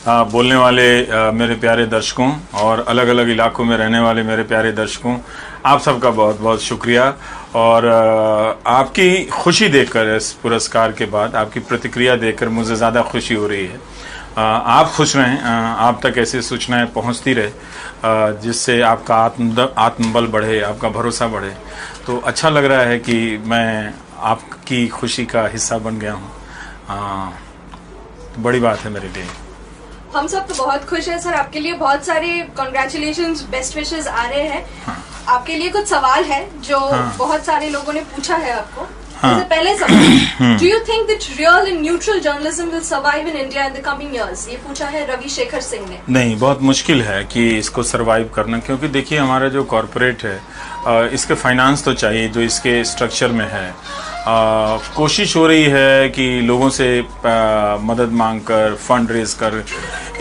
बोलने वाले मेरे प्यारे दर्शकों और अलग अलग इलाकों में रहने वाले मेरे प्यारे दर्शकों, आप सबका बहुत बहुत शुक्रिया। और आपकी खुशी देखकर, इस पुरस्कार के बाद आपकी प्रतिक्रिया देखकर मुझे ज़्यादा खुशी हो रही है। आप खुश रहें, आप तक ऐसी सूचनाएं पहुंचती रहे जिससे आपका आत्मबल बढ़े, आपका भरोसा बढ़े। तो अच्छा लग रहा है कि मैं आपकी खुशी का हिस्सा बन गया हूँ। तो बड़ी बात है मेरे लिए। हम सब तो बहुत खुश हैं सर। आपके लिए बहुत सारे कॉन्ग्रेचुलेशंस, बेस्ट विशेस आ रहे हैं। आपके लिए कुछ सवाल है जो बहुत सारे लोगों ने पूछा है आपको। पहले सवाल, do you think that real and neutral journalism will survive in India in the coming years? ये पूछा है रवि शेखर सिंह ने। नहीं, बहुत मुश्किल है कि इसको सर्वाइव करना, क्योंकि देखिए हमारा जो कॉरपोरेट है इसके फाइनेंस तो चाहिए जो इसके स्ट्रक्चर में है। कोशिश हो रही है कि लोगों से मदद मांगकर, फंड रेज कर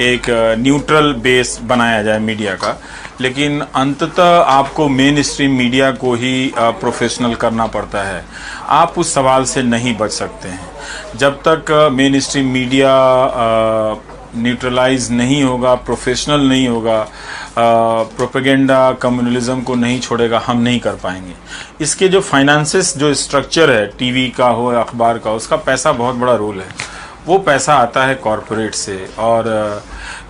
एक न्यूट्रल बेस बनाया जाए मीडिया का, लेकिन अंततः आपको मेन स्ट्रीम मीडिया को ही प्रोफेशनल करना पड़ता है। आप उस सवाल से नहीं बच सकते हैं जब तक मेन स्ट्रीम मीडिया न्यूट्रलाइज नहीं होगा, प्रोफेशनल नहीं होगा, प्रोपेगेंडा कम्युनलिज्म को नहीं छोड़ेगा, हम नहीं कर पाएंगे। इसके जो फाइनेंसेस, जो स्ट्रक्चर है, टीवी का हो या अखबार का, उसका पैसा बहुत बड़ा रोल है। वो पैसा आता है कॉरपोरेट से, और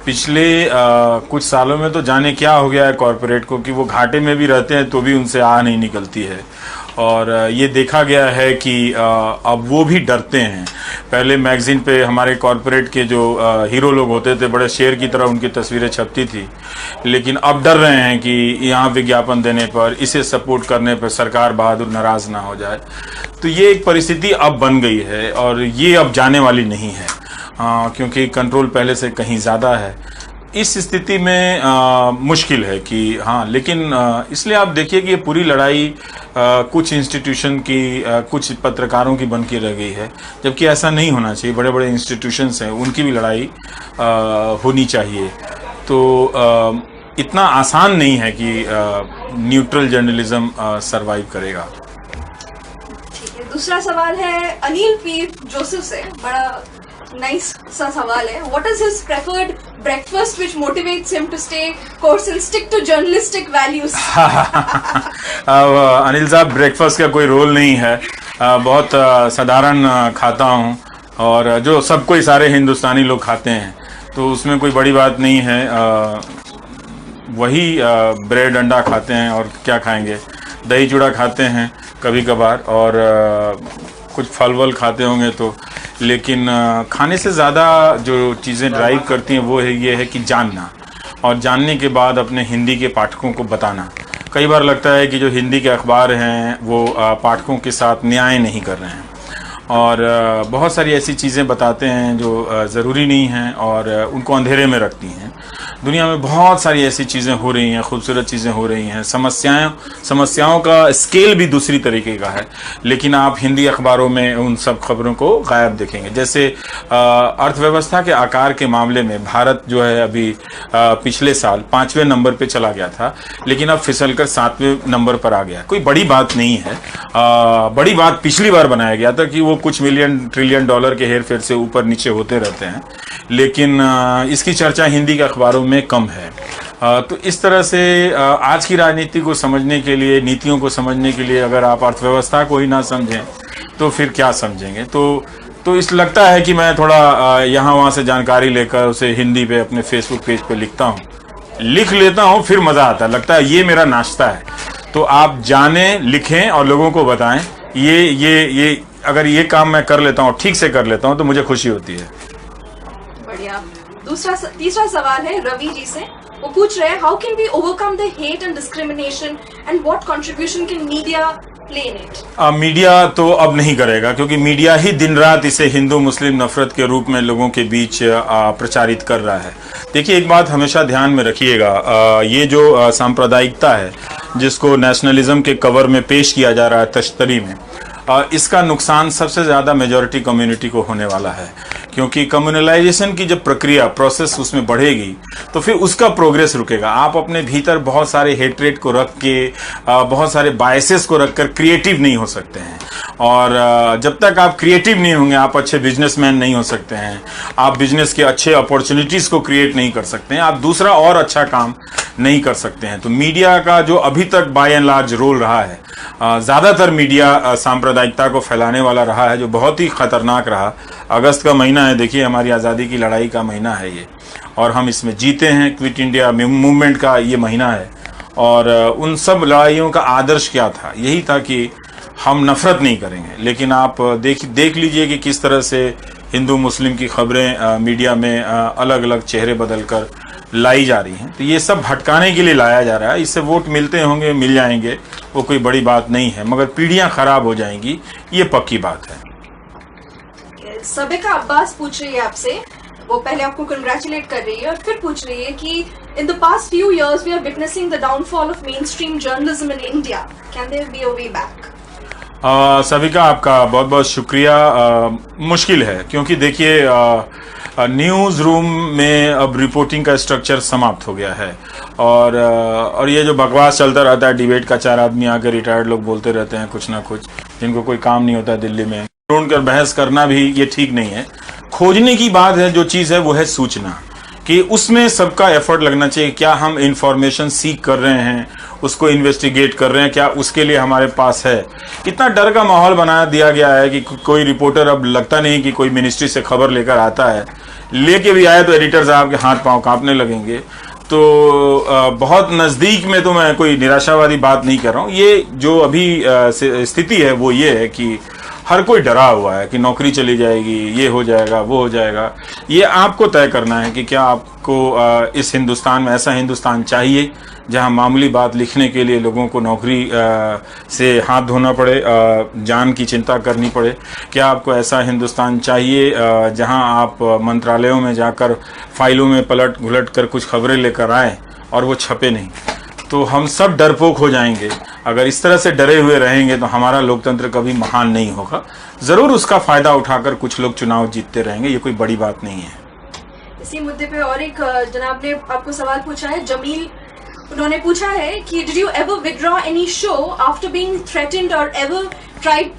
पिछले कुछ सालों में तो जाने क्या हो गया है कॉरपोरेट को कि वो घाटे में भी रहते हैं तो भी उनसे आह नहीं निकलती है। और ये देखा गया है कि अब वो भी डरते हैं। पहले मैगजीन पे हमारे कॉरपोरेट के जो हीरो लोग होते थे, बड़े शेर की तरह उनकी तस्वीरें छपती थी, लेकिन अब डर रहे हैं कि यहाँ विज्ञापन देने पर, इसे सपोर्ट करने पर सरकार बहादुर नाराज ना हो जाए। तो ये एक परिस्थिति अब बन गई है और ये अब जाने वाली नहीं है, क्योंकि कंट्रोल पहले से कहीं ज़्यादा है। इस स्थिति में मुश्किल है कि लेकिन इसलिए आप देखिए कि ये पूरी लड़ाई कुछ इंस्टीट्यूशन की, कुछ पत्रकारों की बन के रह गई है, जबकि ऐसा नहीं होना चाहिए। बड़े बड़े इंस्टीट्यूशंस हैं, उनकी भी लड़ाई होनी चाहिए। तो इतना आसान नहीं है कि न्यूट्रल जर्नलिज्म सरवाइव करेगा। ठीक है, दूसरा सवाल है अनिल पी जोसेफ से। बड़ा नाइस सा सवाल है। What is his preferred breakfast which motivates him to stay course and stick to journalistic values? Anil साहब, ब्रेकफास्ट का कोई रोल नहीं है। बहुत साधारण खाता हूँ, और जो सब कोई सारे हिंदुस्तानी लोग खाते हैं, तो उसमें कोई बड़ी बात नहीं है। वही ब्रेड अंडा खाते हैं, और क्या खाएंगे, दही चूड़ा खाते हैं कभी कभार, और कुछ फल वल खाते होंगे तो। लेकिन खाने से ज़्यादा जो चीज़ें ड्राइव करती हैं वो है ये है कि जानना, और जानने के बाद अपने हिंदी के पाठकों को बताना। कई बार लगता है कि जो हिंदी के अखबार हैं वो पाठकों के साथ न्याय नहीं कर रहे हैं, और बहुत सारी ऐसी चीज़ें बताते हैं जो ज़रूरी नहीं हैं और उनको अंधेरे में रखती हैं। दुनिया में बहुत सारी ऐसी चीज़ें हो रही हैं, खूबसूरत चीज़ें हो रही हैं। समस्याओं का स्केल भी दूसरी तरीके का है, लेकिन आप हिंदी अखबारों में उन सब खबरों को गायब देखेंगे। जैसे अर्थव्यवस्था के आकार के मामले में भारत जो है अभी पिछले साल 5वें नंबर पे चला गया था, लेकिन अब फिसलकर 7वें नंबर पर आ गया। कोई बड़ी बात नहीं है। बड़ी बात पिछली बार बनाया गया था कि वो कुछ मिलियन ट्रिलियन डॉलर के हेर फेर से ऊपर नीचे होते रहते हैं, लेकिन इसकी चर्चा हिंदी के अखबारों में कम है। तो इस तरह से आज की राजनीति को समझने के लिए, नीतियों को समझने के लिए अगर आप अर्थव्यवस्था को ही ना समझें तो फिर क्या समझेंगे। तो इस लगता है कि मैं थोड़ा यहाँ वहाँ से जानकारी लेकर उसे हिंदी पे अपने फेसबुक पेज पे लिख लेता हूँ, फिर मज़ा आता है, लगता है ये मेरा नाश्ता है। तो आप जानें, लिखें और लोगों को बताएं। ये अगर ये काम मैं कर लेता हूँ, ठीक से कर लेता हूँ, तो मुझे खुशी होती है। बढ़िया। तीसरा सवाल है रवि जी से। वो पूछ रहे हैं, how can we overcome the hate and discrimination and what contribution can media play in it? Media तो अब नहीं करेगा, क्योंकि मीडिया ही दिन रात इसे हिंदू मुस्लिम नफरत के रूप में लोगों के बीच प्रचारित कर रहा है। देखिए, एक बात हमेशा ध्यान में रखिएगा, ये जो सांप्रदायिकता है जिसको नेशनलिज्म के कवर में पेश किया जा रहा है तश्तरी में, इसका नुकसान सबसे ज़्यादा मेजॉरिटी कम्युनिटी को होने वाला है, क्योंकि कम्युनलाइजेशन की जब प्रक्रिया प्रोसेस उसमें बढ़ेगी तो फिर उसका प्रोग्रेस रुकेगा। आप अपने भीतर बहुत सारे हेट्रेट को रख के, बहुत सारे बायसेस को रखकर क्रिएटिव नहीं हो सकते हैं। और जब तक आप क्रिएटिव नहीं होंगे, आप अच्छे बिजनेसमैन नहीं हो सकते हैं, आप बिजनेस के अच्छे अपॉर्चुनिटीज़ को क्रिएट नहीं कर सकते हैं, आप दूसरा और अच्छा काम नहीं कर सकते हैं। तो मीडिया का जो अभी तक बाय एंड लार्ज रोल रहा है, ज़्यादातर मीडिया सांप्रदायिकता को फैलाने वाला रहा है, जो बहुत ही खतरनाक रहा। अगस्त का महीना है, देखिए हमारी आज़ादी की लड़ाई का महीना है ये, और हम इसमें जीते हैं। क्विट इंडिया मूवमेंट का ये महीना है, और उन सब लड़ाइयों का आदर्श क्या था? यही था कि हम नफरत नहीं करेंगे। लेकिन आप देख लीजिए कि किस तरह से हिंदू मुस्लिम की खबरें मीडिया में अलग अलग चेहरे बदलकर लाई जा रही हैं। तो ये सब भटकाने के लिए लाया जा रहा है। इससे वोट मिलते होंगे, मिल जाएंगे, वो कोई बड़ी बात नहीं है, मगर पीढ़ियां खराब हो जाएंगी, ये पक्की बात है। सबिका अब्बास पूछ रही है आपसे, वो पहले आपको कंग्रेचुलेट कर रही है और फिर पूछ रही है कि in the past few years we are witnessing the downfall of main stream journalism in India, can there be a way back? Sabika, आपका बहुत बहुत शुक्रिया। मुश्किल है, क्योंकि देखिए न्यूज़ रूम में अब रिपोर्टिंग का स्ट्रक्चर समाप्त हो गया है, और ये जो बकवास चलता रहता है, डिबेट का 4 आदमी आकर रिटायर्ड लोग बोलते रहते हैं कुछ ना कुछ, जिनको कोई काम नहीं होता दिल्ली में, ढूंढकर बहस करना भी ये ठीक नहीं है। खोजने की बात है, जो चीज़ है वो है सूचना, कि उसमें सबका एफर्ट लगना चाहिए। क्या हम इंफॉर्मेशन सीख कर रहे हैं, उसको इन्वेस्टिगेट कर रहे हैं, क्या उसके लिए हमारे पास है? कितना डर का माहौल बना दिया गया है कि कोई रिपोर्टर अब लगता नहीं कि कोई मिनिस्ट्री से खबर लेकर आता है, लेके भी आए तो एडिटर साहब के हाथ पांव कांपने लगेंगे। तो बहुत नज़दीक में तो मैं कोई निराशावादी बात नहीं कर रहा हूँ। ये जो अभी स्थिति है वो ये है कि हर कोई डरा हुआ है कि नौकरी चली जाएगी, ये हो जाएगा, वो हो जाएगा। ये आपको तय करना है कि क्या आपको इस हिंदुस्तान में ऐसा हिंदुस्तान चाहिए जहां मामूली बात लिखने के लिए लोगों को नौकरी से हाथ धोना पड़े, जान की चिंता करनी पड़े? क्या आपको ऐसा हिंदुस्तान चाहिए जहां आप मंत्रालयों में जाकर फाइलों में पलट घुलट कर कुछ खबरें लेकर आए और वो छपे नहीं? तो हम सब डरपोक हो जाएंगे। अगर इस तरह से डरे हुए रहेंगे तो हमारा लोकतंत्र कभी महान नहीं होगा। ज़रूर उसका फ़ायदा उठाकर कुछ लोग चुनाव जीतते रहेंगे, ये कोई बड़ी बात नहीं है। इसी मुद्दे पे और एक जनाब ने आपको सवाल पूछा है, जमील, उन्होंने पूछा है कि did you ever withdraw any show after being threatened और एवर ट्राइड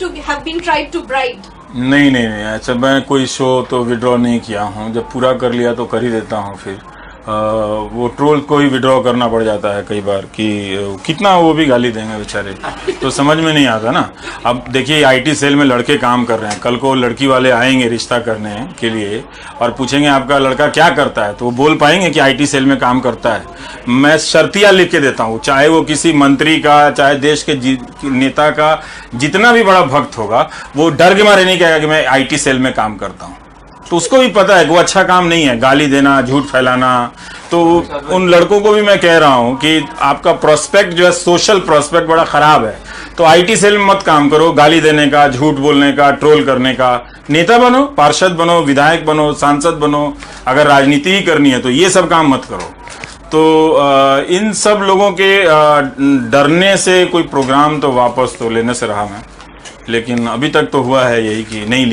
टू ब्राइब? नहीं, अच्छा मैं कोई शो तो विड्रॉ नहीं किया हूँ। जब पूरा कर लिया तो कर ही देता हूँ। फिर वो ट्रोल को ही विड्रॉ करना पड़ जाता है कई बार, कि कितना वो भी गाली देंगे बेचारे, तो समझ में नहीं आता ना। अब देखिए आईटी सेल में लड़के काम कर रहे हैं, कल को लड़की वाले आएंगे रिश्ता करने के लिए और पूछेंगे आपका लड़का क्या करता है, तो वो बोल पाएंगे कि आईटी सेल में काम करता है? मैं शर्तिया लिख के देता हूँ, चाहे वो किसी मंत्री का, चाहे देश के नेता का जितना भी बड़ा भक्त होगा, वो डर के मारे नहीं कहेगा कि मैं आईटी सेल में काम करता हूँ। तो उसको भी पता है कि वो अच्छा काम नहीं है, गाली देना, झूठ फैलाना। तो उन लड़कों को भी मैं कह रहा हूं कि आपका प्रोस्पेक्ट जो है, सोशल प्रोस्पेक्ट बड़ा खराब है। तो आईटी सेल में मत काम करो, गाली देने का, झूठ बोलने का, ट्रोल करने का। नेता बनो, पार्षद बनो, विधायक बनो, सांसद बनो। अगर राजनीति ही करनी है तो ये सब काम मत करो। तो इन सब लोगों के डरने से कोई प्रोग्राम तो वापस तो लेने से रहा मैं, लेकिन अभी तक तो हुआ है यही कि नहीं